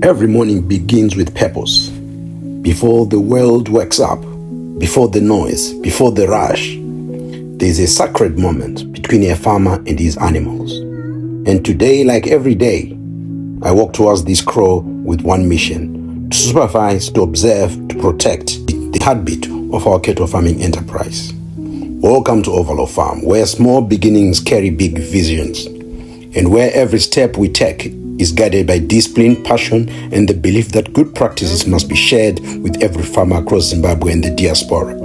Every morning begins with purpose. Before the world wakes up, before the noise, before the rush, there is a sacred moment between a farmer and his animals. And today, like every day, I walk towards this kraal with one mission: to supervise, to observe, to protect the heartbeat of our cattle farming enterprise. Welcome to Overlow Farm, where small beginnings carry big visions, and where every step we take is guided by discipline, passion, and the belief that good practices must be shared with every farmer across Zimbabwe and the diaspora.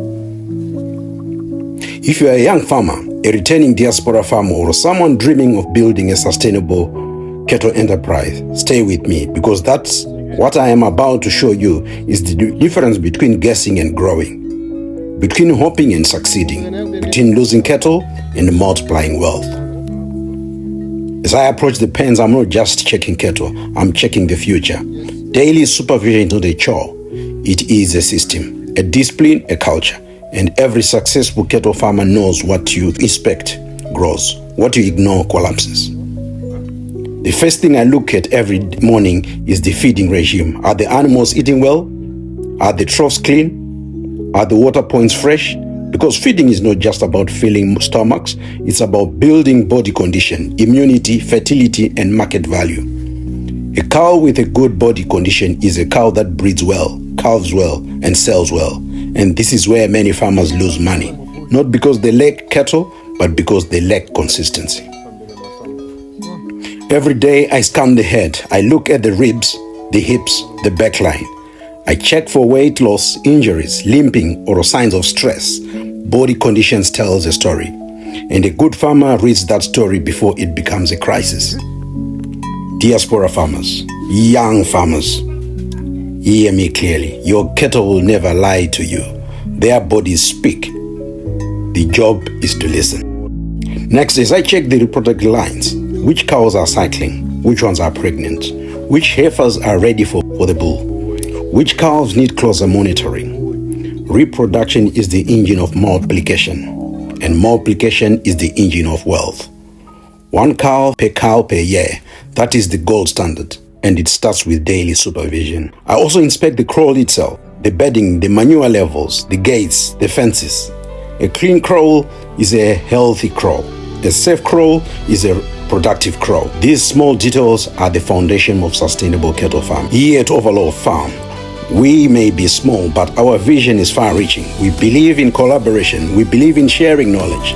If you are a young farmer, a returning diaspora farmer, or someone dreaming of building a sustainable cattle enterprise, stay with me, because that's what I am about to show you is the difference between guessing and growing, between hoping and succeeding, between losing cattle and multiplying wealth. As I approach the pens, I'm not just checking cattle, I'm checking the future. Daily supervision is not a chore, it is a system, a discipline, a culture. And every successful cattle farmer knows what you expect grows, what you ignore collapses. The first thing I look at every morning is the feeding regime. Are the animals eating well? Are the troughs clean? Are the water points fresh? Because feeding is not just about filling stomachs, it's about building body condition, immunity, fertility, and market value. A cow with a good body condition is a cow that breeds well, calves well, and sells well. And this is where many farmers lose money, not because they lack cattle, but because they lack consistency. Every day I scan the head, I look at the ribs, the hips, the backline. I check for weight loss, injuries, limping, or signs of stress. Body conditions tells a story, and a good farmer reads that story before it becomes a crisis. Diaspora farmers, young farmers, hear me clearly. Your cattle will never lie to you. Their bodies speak. The job is to listen. Next is I check the reproductive lines. Which cows are cycling? Which ones are pregnant? Which heifers are ready for the bull? Which calves need closer monitoring? Reproduction is the engine of multiplication, and multiplication is the engine of wealth. One cow per year, that is the gold standard, and it starts with daily supervision. I also inspect the kraal itself, the bedding, the manure levels, the gates, the fences. A clean kraal is a healthy kraal. A safe kraal is a productive kraal. These small details are the foundation of sustainable cattle farm. Here at Overlow Farm, we may be small, but our vision is far-reaching. We believe in collaboration. We believe in sharing knowledge.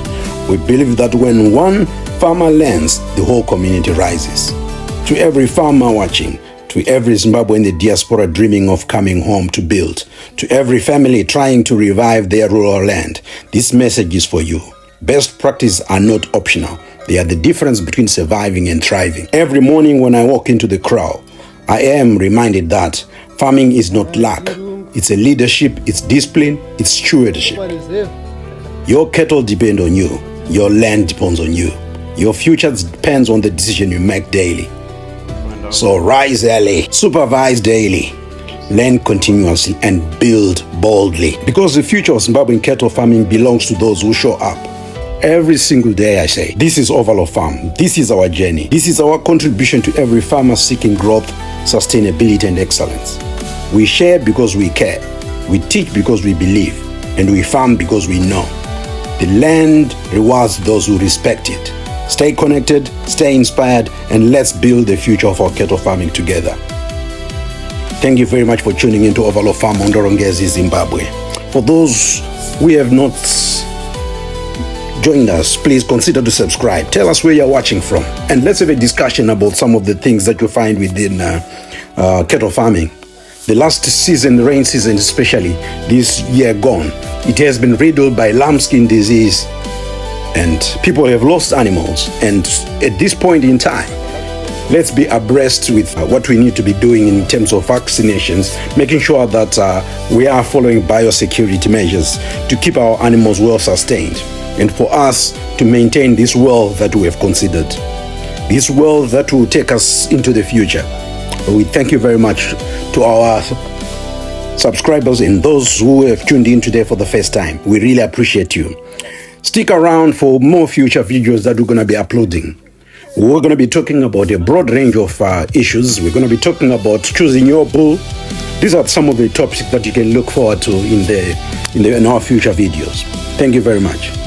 We believe that when one farmer learns, the whole community rises. To every farmer watching, to every Zimbabwean in the diaspora dreaming of coming home to build, to every family trying to revive their rural land, this message is for you. Best practices are not optional. They are the difference between surviving and thriving. Every morning when I walk into the kraal, I am reminded that farming is not luck. It's a leadership, it's discipline, it's stewardship. Your cattle depend on you. Your land depends on you. Your future depends on the decision you make daily. So rise early, supervise daily, learn continuously, and build boldly. Because the future of Zimbabwean cattle farming belongs to those who show up. Every single day I say, this is Overlow Farm. This is our journey. This is our contribution to every farmer seeking growth, sustainability, and excellence. We share because we care. We teach because we believe. And we farm because we know. The land rewards those who respect it. Stay connected, stay inspired, and let's build the future of our cattle farming together. Thank you very much for tuning into Overlow Farm, Mhondoro-Ngezi, Zimbabwe. For those who have not joined us, please consider to subscribe. Tell us where you're watching from, and let's have a discussion about some of the things that you find within cattle farming. The last season, rain season especially, this year gone, it has been riddled by lambskin disease, and people have lost animals. And at this point in time, let's be abreast with what we need to be doing in terms of vaccinations, making sure that we are following biosecurity measures to keep our animals well sustained, and for us to maintain this wealth that we have considered, this wealth that will take us into the future. We thank you very much to our subscribers and those who have tuned in today for the first time. We really appreciate you. Stick around for more future videos that we're going to be uploading. We're going to be talking about a broad range of issues. We're going to be talking about choosing your bull. These are some of the topics that you can look forward to in our future videos. Thank you very much.